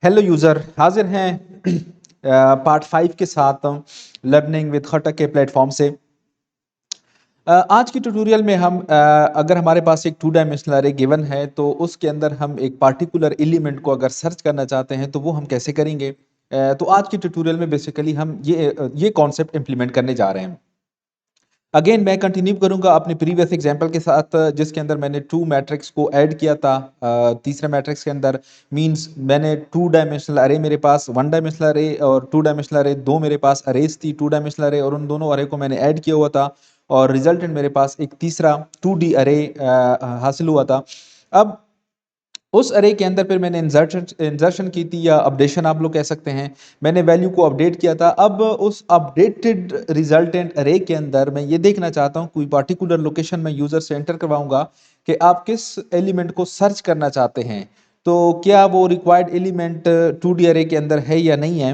Hello user, हाजिर हैं part 5 के साथ लर्निंग विद खटक के प्लेटफॉर्म से। आज की ट्यूटोरियल में हम अगर हमारे पास एक टू डायमेंशनल अरे गिवन है तो उसके अंदर हम एक पार्टिकुलर एलिमेंट को अगर सर्च करना चाहते हैं तो वो हम कैसे करेंगे। तो आज की ट्यूटोरियल में बेसिकली हम ये कॉन्सेप्ट इम्प्लीमेंट करने जा रहे हैं। अगेन मैं कंटिन्यू करूंगा अपने प्रीवियस एग्जांपल के साथ, जिसके अंदर मैंने टू मैट्रिक्स को ऐड किया था। तीसरे मैट्रिक्स के अंदर मींस मैंने टू डायमेंशनल अरे, मेरे पास वन डायमेंशनल अरे और टू डायमेंशनल अरे, दो मेरे पास अरेज थी टू डायमेंशनल अरे, और उन दोनों अरे को मैंने ऐड किया हुआ था और रिजल्टेंट मेरे पास एक तीसरा 2D अरे हासिल हुआ था। अब उस अरे के अंदर फिर मैंने इंजर्शन की थी, या अपडेशन आप लोग कह सकते हैं। मैंने वैल्यू को अपडेट किया था। अब उस अपडेटेड रिजल्टेंट अरे के अंदर मैं ये देखना चाहता हूँ, कोई पार्टिकुलर लोकेशन में यूजर से एंटर करवाऊंगा कि आप किस एलिमेंट को सर्च करना चाहते हैं, तो क्या वो रिक्वायर्ड एलिमेंट 2D अरे के अंदर है या नहीं है।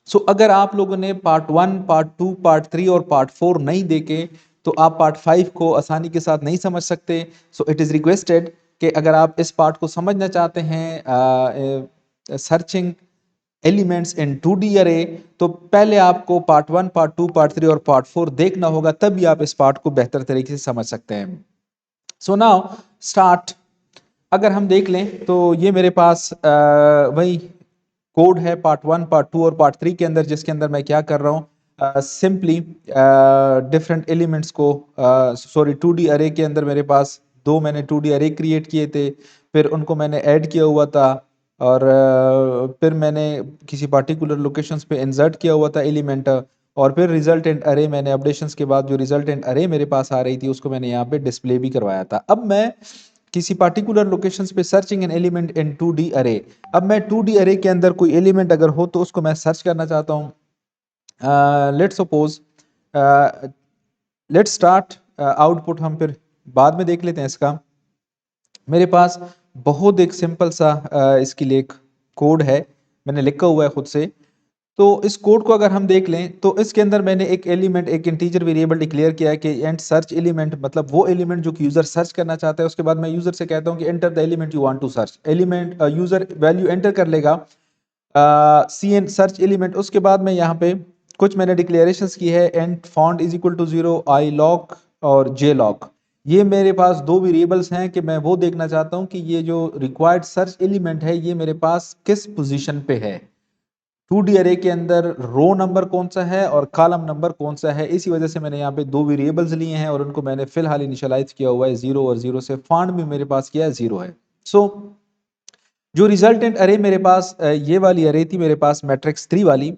सो अगर आप लोगों ने पार्ट 1, पार्ट 2, पार्ट 3 और पार्ट 4 नहीं देखे तो आप पार्ट 5 को आसानी के साथ नहीं समझ सकते। सो इट इज़ रिक्वेस्टेड कि अगर आप इस पार्ट को समझना चाहते हैं, सर्चिंग एलिमेंट्स इन 2D अरे, तो पहले आपको पार्ट 1, पार्ट 2, पार्ट 3 और पार्ट 4 देखना होगा, तभी आप इस पार्ट को बेहतर तरीके से समझ सकते हैं। So now start. अगर हम देख लें तो ये मेरे पास वही कोड है पार्ट 1, पार्ट 2 और पार्ट 3 के अंदर, जिसके अंदर मैं क्या कर रहा हूँ, सिंपली डिफरेंट एलिमेंट्स को, सॉरी 2D अरे के अंदर मेरे पास दो मैंने 2D अरे क्रिएट किए थे, फिर उनको मैंने ऐड किया हुआ था और फिर मैंने किसी पार्टिकुलर लोकेशंस पे इंसर्ट किया हुआ था एलिमेंट, और फिर रिजल्टेंट अरे मैंने अपडेशंस के बाद जो रिजल्टेंट अरे मेरे पास आ रही थी उसको मैंने यहाँ पे डिस्प्ले भी करवाया था। अब मैं किसी पार्टिकुलर लोकेशंस पे searching an element in 2D अरे। अब मैं 2D अरे के अंदर कोई एलिमेंट अगर हो तो उसको मैं सर्च करना चाहता हूँ। Let's suppose, let's start. Output हम फिर बाद में देख लेते हैं इसका। मेरे पास बहुत एक सिंपल सा इसके लिए एक कोड है, मैंने लिखा हुआ है खुद से। तो इस कोड को अगर हम देख लें तो इसके अंदर मैंने एक एलिमेंट, एक इंटीजर वेरिएबल डिक्लेयर किया है कि एंड सर्च एलिमेंट, मतलब वो एलिमेंट जो कि यूजर सर्च करना चाहता है। उसके बाद मैं यूजर से कहता हूं कि enter the element you want to search. Element user value enter कर लेगा, सी एन सर्च एलिमेंट। उसके बाद मैं यहाँ पे कुछ मैंने डिक्लेरेशंस की है, and font is equal to 0, I lock और जे लॉक। ये मेरे पास दो वेरिएबल्स हैं कि मैं वो देखना चाहता हूँ कि ये जो रिक्वायर्ड सर्च एलिमेंट है ये मेरे पास किस पोजीशन पे है। 2D अरे के अंदर रो नंबर कौन सा है और कॉलम नंबर कौन सा है, इसी वजह से मैंने यहाँ पे दो वेरिएबल्स लिए हैं और उनको मैंने फिलहाल इनिशियलाइज किया हुआ है 0 और 0 से। फॉन्ट भी मेरे पास किया है 0 है। सो जो रिजल्टेंट अरे मेरे पास, ये वाली अरे थी मेरे पास मैट्रिक्स 3 वाली,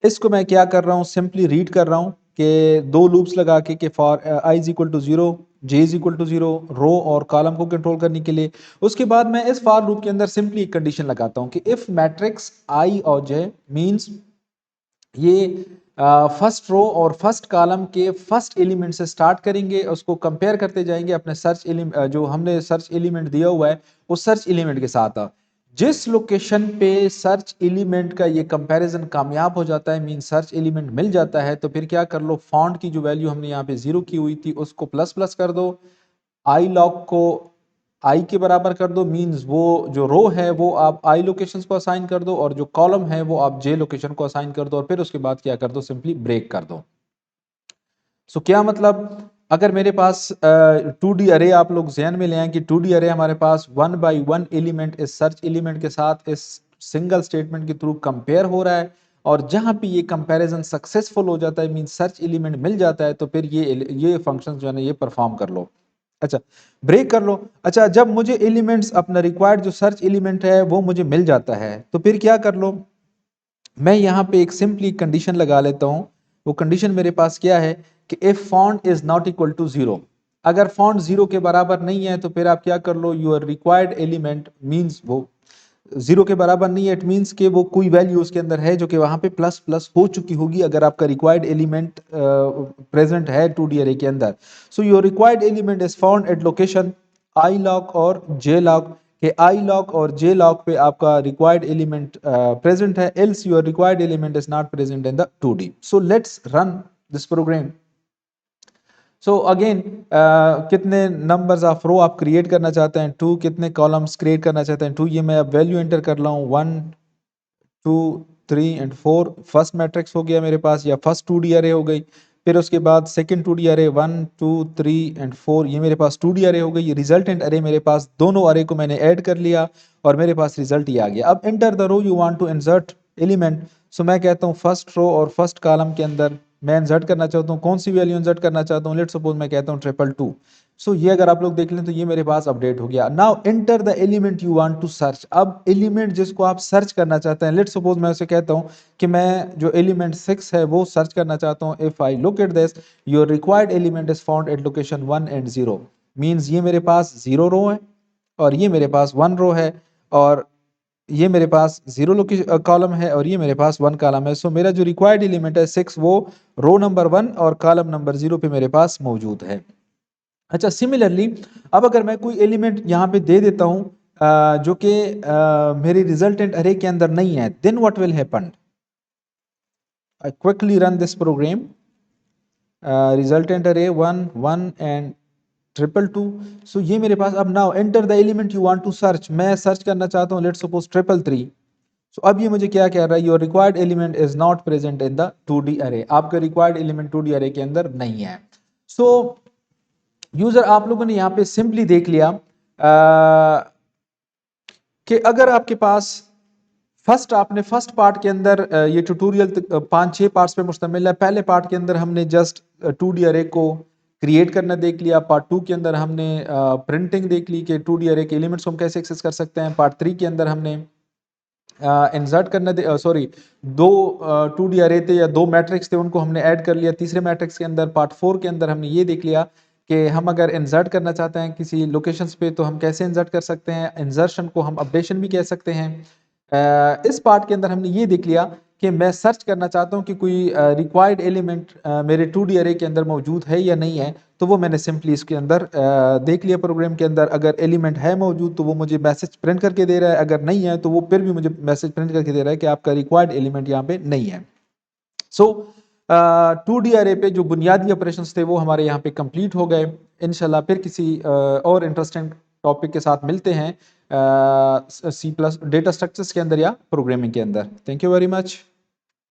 इसको मैं क्या कर रहा हूँ, सिंपली रीड कर रहा हूँ कि दो लूप्स लगा के for I is equal to 0, J is equal to 0, row और कॉलम को कंट्रोल करने के लिए। उसके बाद मैं इस फॉर लूप के अंदर सिंपली एक कंडीशन लगाता हूँ कि इफ मैट्रिक्स आई और जे मींस ये फर्स्ट रो और फर्स्ट कॉलम के फर्स्ट एलिमेंट से स्टार्ट करेंगे, उसको कंपेयर करते जाएंगे अपने सर्च एलिमेंट, जो हमने सर्च एलिमेंट दिया हुआ है उस सर्च एलिमेंट के साथ। जिस लोकेशन पे सर्च एलिमेंट का ये कंपैरिजन कामयाब हो जाता है, मीन सर्च एलिमेंट मिल जाता है, तो फिर क्या कर लो, फॉन्ट की जो वैल्यू हमने यहाँ पे 0 की हुई थी उसको प्लस प्लस कर दो, आई लॉक को आई के बराबर कर दो, मींस वो जो रो है वो आप आई लोकेशंस को असाइन कर दो और जो कॉलम है वो आप जे लोकेशन को असाइन कर दो, और फिर उसके बाद क्या कर दो, सिंपली ब्रेक कर दो। सो क्या मतलब, अगर मेरे पास 2D अरे आप लोग जहन में ले आए कि 2D अरे हमारे पास 1 बाई 1 एलिमेंट इस सर्च एलिमेंट के साथ इस सिंगल स्टेटमेंट के थ्रू कंपेयर हो रहा है, और जहां पे ये कंपैरिजन सक्सेसफुल हो जाता है, मीन सर्च एलिमेंट मिल जाता है, तो फिर ये फंक्शन जो है ना ये परफॉर्म कर लो। अच्छा, ब्रेक कर लो। अच्छा, जब मुझे एलिमेंट्स अपना रिक्वायर्ड जो सर्च एलिमेंट है वो मुझे मिल जाता है, तो फिर क्या कर लो, मैं यहाँ पे एक सिंपली कंडीशन लगा लेता हूँ। वो कंडीशन मेरे पास क्या है कि if font is not equal to 0, अगर फॉन्ट 0 के बराबर नहीं है तो फिर आप क्या कर लो, यूर रिक्वायर्ड एलिमेंट मींस वो 0 के बराबर नहीं है, इट मींस कि वो कोई वैल्यू उसके अंदर है जो कि वहां पे प्लस प्लस हो चुकी होगी अगर आपका रिक्वायर्ड एलिमेंट प्रेजेंट है 2D अरे के अंदर। So your required element is found at location I lock और जे लॉक, के आई लॉक और जे लॉक पे आपका रिक्वायर्ड एलिमेंट प्रेजेंट है, else your required element is not present in the 2D। So let's run this program. So again कितने numbers of row आप create करना चाहते हैं 2, कितने कॉलम्स क्रिएट करना चाहते हैं 2, ये मैं अब वैल्यू एंटर कर रहा हूँ 1 2 3 एंड 4, फर्स्ट मैट्रिक्स हो गया मेरे पास या फर्स्ट 2D अरे हो गई। फिर उसके बाद सेकंड 2D अरे 1 2 3 एंड 4, ये मेरे पास 2D अरे हो गई। ये रिजल्टेंट अरे मेरे पास, दोनों अरे को मैंने ऐड कर लिया और मेरे पास रिजल्ट ये आ गया। अब enter the row you want to insert element. So मैं कहता हूँ फर्स्ट रो और फर्स्ट कॉलम के अंदर मैं इंसर्ट करना चाहता हूँ, कौन सी वैल्यू इंसर्ट करना चाहता हूँ, लेट्स सपोज मैं कहता हूँ 222। सो ये अगर आप लोग देख लें तो ये मेरे पास अपडेट हो गया। Now enter the element you want to search. अब एलिमेंट जिसको आप सर्च करना चाहते हैं, लेट्स सपोज मैं उसे कहता हूँ कि मैं जो एलिमेंट 6 है वो सर्च करना चाहता हूँ। If I look at this, your required element is found at location 1 and 0, means ये मेरे पास 0 रो है और ये मेरे पास 1 रो है और ये मेरे पास 0 लोकेशन कॉलम है और ये मेरे पास 1 कॉलम है। सो मेरा जो रिक्वायर्ड एलिमेंट है 6 वो रो नंबर 1 और कॉलम नंबर 0 पे मेरे पास मौजूद है। अच्छा, सिमिलरली अब अगर मैं कोई एलिमेंट यहाँ पे दे देता हूँ जो कि मेरी रिजल्टेंट अरे के अंदर नहीं है, then what will happen? I quickly run this program, resultant array 1 1 and 222। सो ये मेरे पास, अब now enter the element you want to search. मैं सर्च करना चाहता हूँ लेट्स सपोज 333। सो अब ये मुझे क्या कह रहा है, your required element is not present in the 2D अरे, आपका रिक्वायर्ड एलिमेंट 2D अरे के अंदर नहीं है। सो यूजर आप लोगों ने यहाँ पे सिंपली देख लिया कि अगर आपके पास आपने फर्स्ट पार्ट के अंदर ये ट्यूटोरियल 5-6 पार्ट्स पे मुश्तमिल है। पहले पार्ट के अंदर हमने जस्ट 2D अरे को क्रिएट करना देख लिया। पार्ट 2 के अंदर हमने प्रिंटिंग देख ली कि 2D अरे के एलिमेंट्स को हम कैसे एक्सेस कर सकते हैं। पार्ट 3 के अंदर हमने इंसर्ट करना सॉरी 2 2D अरे थे या 2 मैट्रिक्स थे, उनको हमने ऐड कर लिया तीसरे मैट्रिक्स के अंदर। पार्ट 4 के अंदर हमने ये देख लिया कि हम अगर इंसर्ट करना चाहते हैं किसी लोकेशंस पे तो हम कैसे इंसर्ट कर सकते हैं। इंसर्शन को हम अपडेशन भी कह सकते हैं। इस पार्ट के अंदर हमने ये देख लिया कि मैं सर्च करना चाहता हूँ कि कोई रिक्वायर्ड एलिमेंट मेरे 2D अरे के अंदर मौजूद है या नहीं है, तो वो मैंने सिंपली इसके अंदर देख लिया प्रोग्राम के अंदर। अगर एलिमेंट है मौजूद तो वो मुझे मैसेज प्रिंट करके दे रहा है, अगर नहीं है तो वो फिर भी मुझे मैसेज प्रिंट करके दे रहा है कि आपका रिक्वायर्ड एलिमेंट यहाँ पे नहीं है। सो 2D अरे पे जो बुनियादी ऑपरेशंस थे वो हमारे यहाँ पे कंप्लीट हो गए। इंशाल्लाह फिर किसी और इंटरेस्टिंग टॉपिक के साथ मिलते हैं C+ डेटा स्ट्रक्चर्स के अंदर या प्रोग्रामिंग के अंदर। Thank you very much.